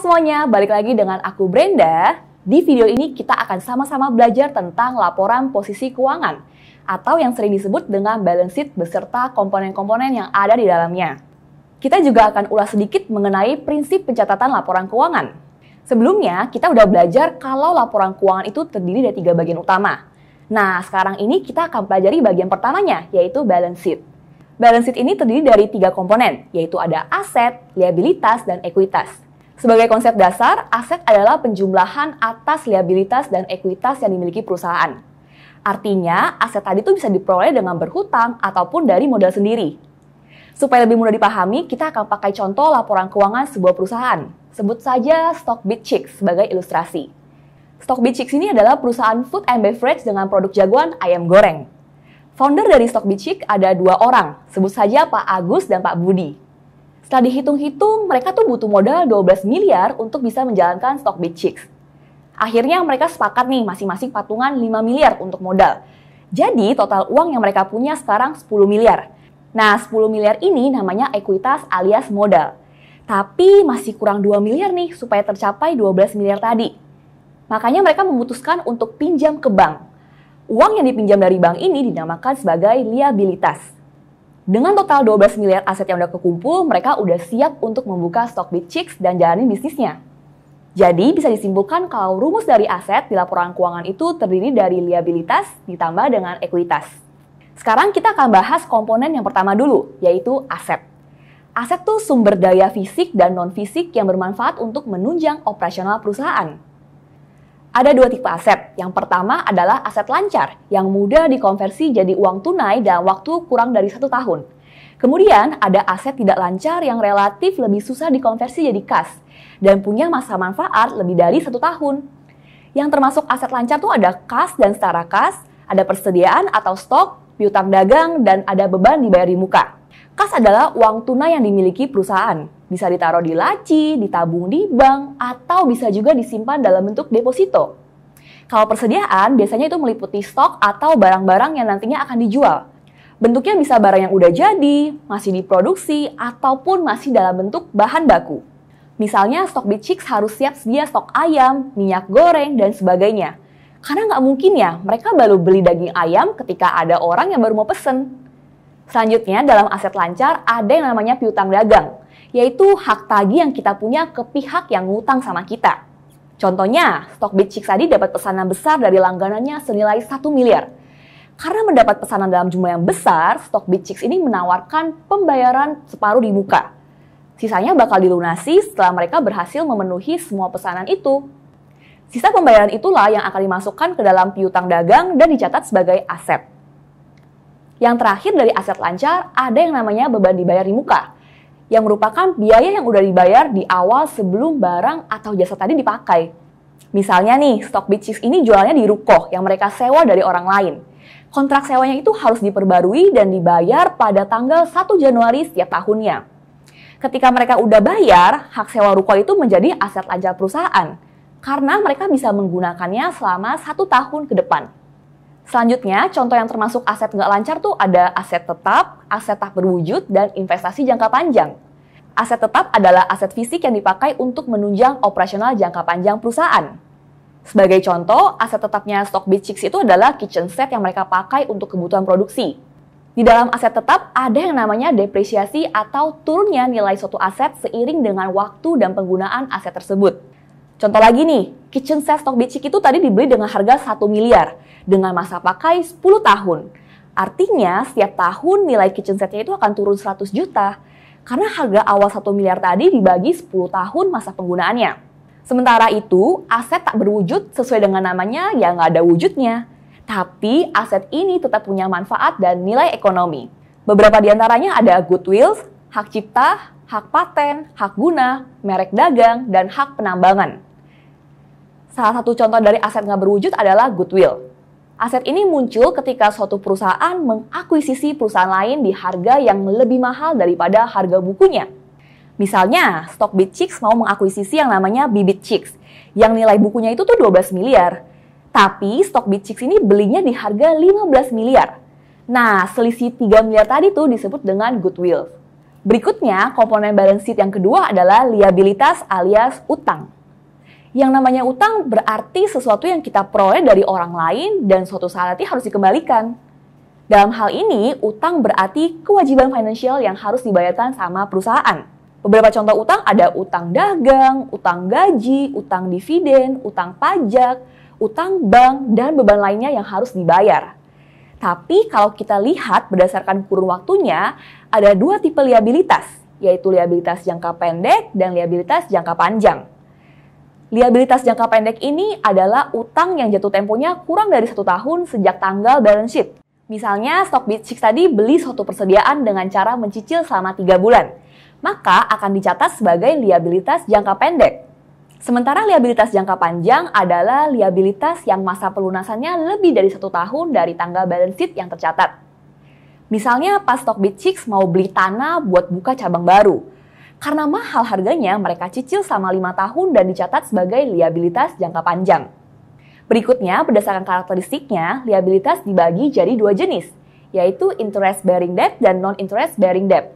semuanya, balik lagi dengan aku Brenda. Di video ini kita akan sama-sama belajar tentang laporan posisi keuangan atau yang sering disebut dengan balance sheet beserta komponen-komponen yang ada di dalamnya. Kita juga akan ulas sedikit mengenai prinsip pencatatan laporan keuangan. Sebelumnya, kita udah belajar kalau laporan keuangan itu terdiri dari 3 bagian utama. Nah, sekarang ini kita akan pelajari bagian pertamanya, yaitu balance sheet. Balance sheet ini terdiri dari 3 komponen, yaitu ada aset, liabilitas, dan ekuitas. Sebagai konsep dasar, aset adalah penjumlahan atas liabilitas dan ekuitas yang dimiliki perusahaan. Artinya, aset tadi itu bisa diperoleh dengan berhutang ataupun dari modal sendiri. Supaya lebih mudah dipahami, kita akan pakai contoh laporan keuangan sebuah perusahaan. Sebut saja Stockbit Chicks sebagai ilustrasi. Stockbit Chicks ini adalah perusahaan food and beverage dengan produk jagoan ayam goreng. Founder dari Stockbit Chicks ada 2 orang, sebut saja Pak Agus dan Pak Budi. Setelah dihitung-hitung, mereka tuh butuh modal 12 miliar untuk bisa menjalankan Stockbit Chicks. Akhirnya mereka sepakat nih masing-masing patungan 5 miliar untuk modal. Jadi total uang yang mereka punya sekarang 10 miliar. Nah, 10 miliar ini namanya ekuitas alias modal. Tapi masih kurang 2 miliar nih supaya tercapai 12 miliar tadi. Makanya mereka memutuskan untuk pinjam ke bank. Uang yang dipinjam dari bank ini dinamakan sebagai liabilitas. Dengan total 12 miliar aset yang udah kekumpul, mereka udah siap untuk membuka Stockbit Chicks dan jalanin bisnisnya. Jadi bisa disimpulkan kalau rumus dari aset di laporan keuangan itu terdiri dari liabilitas ditambah dengan ekuitas. Sekarang kita akan bahas komponen yang pertama dulu, yaitu aset. Aset tuh sumber daya fisik dan non-fisik yang bermanfaat untuk menunjang operasional perusahaan. Ada 2 tipe aset. Yang pertama adalah aset lancar, yang mudah dikonversi jadi uang tunai dalam waktu kurang dari 1 tahun. Kemudian ada aset tidak lancar yang relatif lebih susah dikonversi jadi kas, dan punya masa manfaat lebih dari 1 tahun. Yang termasuk aset lancar tuh ada kas dan setara kas, ada persediaan atau stok, piutang dagang, dan ada beban dibayar di muka. Kas adalah uang tunai yang dimiliki perusahaan. Bisa ditaruh di laci, ditabung di bank, atau bisa juga disimpan dalam bentuk deposito. Kalau persediaan, biasanya itu meliputi stok atau barang-barang yang nantinya akan dijual. Bentuknya bisa barang yang udah jadi, masih diproduksi, ataupun masih dalam bentuk bahan baku. Misalnya, Stockbit Chicks harus siap sedia stok ayam, minyak goreng, dan sebagainya. Karena nggak mungkin ya, mereka baru beli daging ayam ketika ada orang yang baru mau pesen. Selanjutnya, dalam aset lancar ada yang namanya piutang dagang, yaitu hak tagih yang kita punya ke pihak yang ngutang sama kita. Contohnya, Stockbit Chicks tadi dapat pesanan besar dari langganannya senilai 1 miliar. Karena mendapat pesanan dalam jumlah yang besar, Stockbit Chicks ini menawarkan pembayaran separuh di muka. Sisanya bakal dilunasi setelah mereka berhasil memenuhi semua pesanan itu. Sisa pembayaran itulah yang akan dimasukkan ke dalam piutang dagang dan dicatat sebagai aset. Yang terakhir dari aset lancar, ada yang namanya beban dibayar di muka, yang merupakan biaya yang udah dibayar di awal sebelum barang atau jasa tadi dipakai. Misalnya nih, Stockbit Chicks ini jualannya di ruko yang mereka sewa dari orang lain. Kontrak sewanya itu harus diperbarui dan dibayar pada tanggal 1 Januari setiap tahunnya. Ketika mereka udah bayar, hak sewa ruko itu menjadi aset lancar perusahaan, karena mereka bisa menggunakannya selama 1 tahun ke depan. Selanjutnya, contoh yang termasuk aset nggak lancar tuh ada aset tetap, aset tak berwujud, dan investasi jangka panjang. Aset tetap adalah aset fisik yang dipakai untuk menunjang operasional jangka panjang perusahaan. Sebagai contoh, aset tetapnya Stockbit Chicks itu adalah kitchen set yang mereka pakai untuk kebutuhan produksi. Di dalam aset tetap ada yang namanya depresiasi atau turunnya nilai suatu aset seiring dengan waktu dan penggunaan aset tersebut. Contoh lagi nih, kitchen set Stockbit Chicks itu tadi dibeli dengan harga 1 miliar. Dengan masa pakai 10 tahun. Artinya, setiap tahun nilai kitchen setnya itu akan turun 100 juta. Karena harga awal 1 miliar tadi dibagi 10 tahun masa penggunaannya. Sementara itu, aset tak berwujud sesuai dengan namanya ya nggak ada wujudnya. Tapi, aset ini tetap punya manfaat dan nilai ekonomi. Beberapa di antaranya ada goodwill, hak cipta, hak paten, hak guna, merek dagang, dan hak penambangan. Salah satu contoh dari aset nggak berwujud adalah goodwill. Aset ini muncul ketika suatu perusahaan mengakuisisi perusahaan lain di harga yang lebih mahal daripada harga bukunya. Misalnya, Stockbit Chicks mau mengakuisisi yang namanya Bibit Chicks, yang nilai bukunya itu tuh 12 miliar. Tapi Stockbit Chicks ini belinya di harga 15 miliar. Nah, selisih 3 miliar tadi tuh disebut dengan goodwill. Berikutnya, komponen balance sheet yang kedua adalah liabilitas alias utang. Yang namanya utang berarti sesuatu yang kita peroleh dari orang lain dan suatu saat nanti harus dikembalikan. Dalam hal ini, utang berarti kewajiban finansial yang harus dibayarkan sama perusahaan. Beberapa contoh utang ada utang dagang, utang gaji, utang dividen, utang pajak, utang bank, dan beban lainnya yang harus dibayar. Tapi kalau kita lihat berdasarkan kurun waktunya, ada dua tipe liabilitas, yaitu liabilitas jangka pendek dan liabilitas jangka panjang. Liabilitas jangka pendek ini adalah utang yang jatuh temponya kurang dari 1 tahun sejak tanggal balance sheet. Misalnya, Stockbit6 tadi beli suatu persediaan dengan cara mencicil selama 3 bulan. Maka akan dicatat sebagai liabilitas jangka pendek. Sementara liabilitas jangka panjang adalah liabilitas yang masa pelunasannya lebih dari 1 tahun dari tanggal balance sheet yang tercatat. Misalnya pas Stockbit6 mau beli tanah buat buka cabang baru. Karena mahal harganya, mereka cicil selama 5 tahun dan dicatat sebagai liabilitas jangka panjang. Berikutnya, berdasarkan karakteristiknya, liabilitas dibagi jadi 2 jenis, yaitu interest-bearing debt dan non-interest-bearing debt.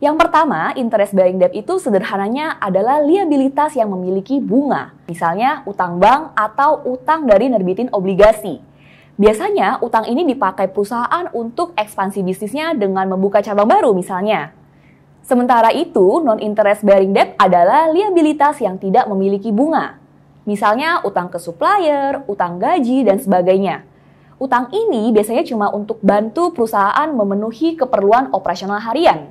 Yang pertama, interest-bearing debt itu sederhananya adalah liabilitas yang memiliki bunga, misalnya utang bank atau utang dari nerbitin obligasi. Biasanya, utang ini dipakai perusahaan untuk ekspansi bisnisnya dengan membuka cabang baru misalnya. Sementara itu, non-interest bearing debt adalah liabilitas yang tidak memiliki bunga. Misalnya utang ke supplier, utang gaji, dan sebagainya. Utang ini biasanya cuma untuk bantu perusahaan memenuhi keperluan operasional harian.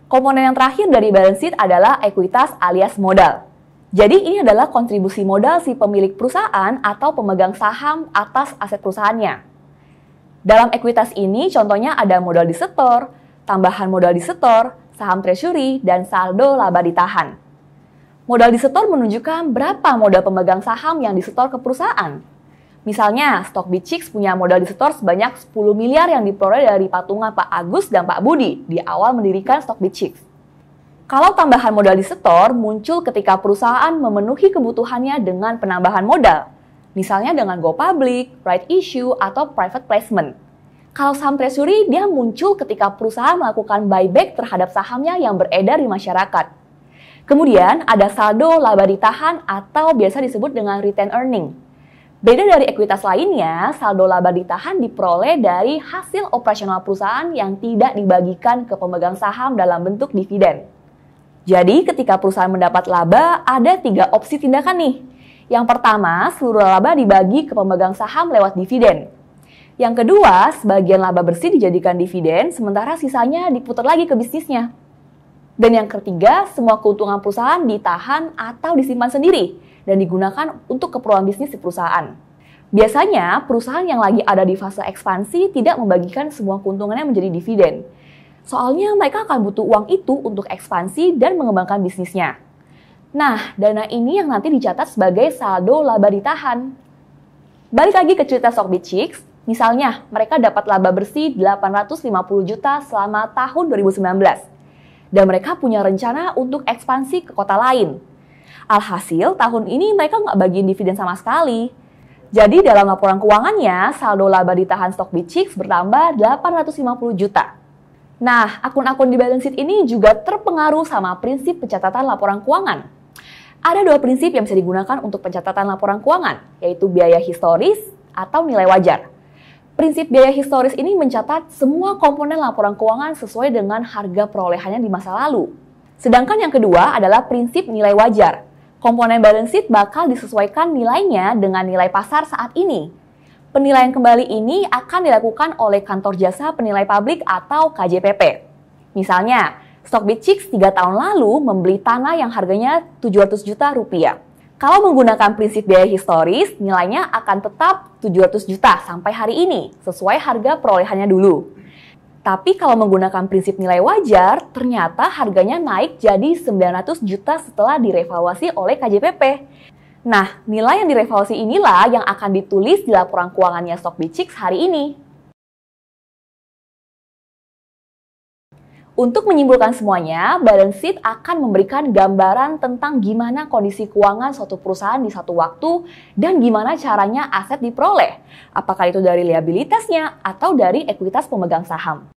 Komponen yang terakhir dari balance sheet adalah ekuitas alias modal. Jadi ini adalah kontribusi modal si pemilik perusahaan atau pemegang saham atas aset perusahaannya. Dalam ekuitas ini contohnya ada modal disetor, tambahan modal disetor, saham treasury, dan saldo laba ditahan. Modal disetor menunjukkan berapa modal pemegang saham yang disetor ke perusahaan. Misalnya, Stockbit6 punya modal disetor sebanyak 10 miliar yang diperoleh dari patungan Pak Agus dan Pak Budi di awal mendirikan Stockbit6. Kalau tambahan modal disetor muncul ketika perusahaan memenuhi kebutuhannya dengan penambahan modal, misalnya dengan go public, right issue, atau private placement. Kalau saham treasury, dia muncul ketika perusahaan melakukan buyback terhadap sahamnya yang beredar di masyarakat. Kemudian ada saldo laba ditahan atau biasa disebut dengan retain earning. Beda dari ekuitas lainnya, saldo laba ditahan diperoleh dari hasil operasional perusahaan yang tidak dibagikan ke pemegang saham dalam bentuk dividen. Jadi ketika perusahaan mendapat laba, ada 3 opsi tindakan nih. Yang pertama, seluruh laba dibagi ke pemegang saham lewat dividen. Yang kedua, sebagian laba bersih dijadikan dividen, sementara sisanya diputar lagi ke bisnisnya. Dan yang ketiga, semua keuntungan perusahaan ditahan atau disimpan sendiri dan digunakan untuk keperluan bisnis di perusahaan. Biasanya, perusahaan yang lagi ada di fase ekspansi tidak membagikan semua keuntungannya menjadi dividen. Soalnya mereka akan butuh uang itu untuk ekspansi dan mengembangkan bisnisnya. Nah, dana ini yang nanti dicatat sebagai saldo laba ditahan. Balik lagi ke cerita Stockbit6, misalnya, mereka dapat laba bersih 850 juta selama tahun 2019. Dan mereka punya rencana untuk ekspansi ke kota lain. Alhasil, tahun ini mereka nggak bagiin dividen sama sekali. Jadi, dalam laporan keuangannya, saldo laba ditahan Stockbit6 bertambah 850 juta. Nah, akun-akun di balance sheet ini juga terpengaruh sama prinsip pencatatan laporan keuangan. Ada 2 prinsip yang bisa digunakan untuk pencatatan laporan keuangan, yaitu biaya historis atau nilai wajar. Prinsip biaya historis ini mencatat semua komponen laporan keuangan sesuai dengan harga perolehannya di masa lalu. Sedangkan yang kedua adalah prinsip nilai wajar. Komponen balance sheet bakal disesuaikan nilainya dengan nilai pasar saat ini. Penilaian kembali ini akan dilakukan oleh kantor jasa penilai publik atau KJPP. Misalnya, Stockbit6 3 tahun lalu membeli tanah yang harganya 700 juta rupiah. Kalau menggunakan prinsip biaya historis, nilainya akan tetap 700 juta sampai hari ini, sesuai harga perolehannya dulu. Tapi kalau menggunakan prinsip nilai wajar, ternyata harganya naik jadi 900 juta setelah direvaluasi oleh KJPP. Nah, nilai yang direvaluasi inilah yang akan ditulis di laporan keuangannya Stockbit6 hari ini. Untuk menyimpulkan semuanya, balance sheet akan memberikan gambaran tentang gimana kondisi keuangan suatu perusahaan di satu waktu dan gimana caranya aset diperoleh, apakah itu dari liabilitasnya atau dari ekuitas pemegang saham.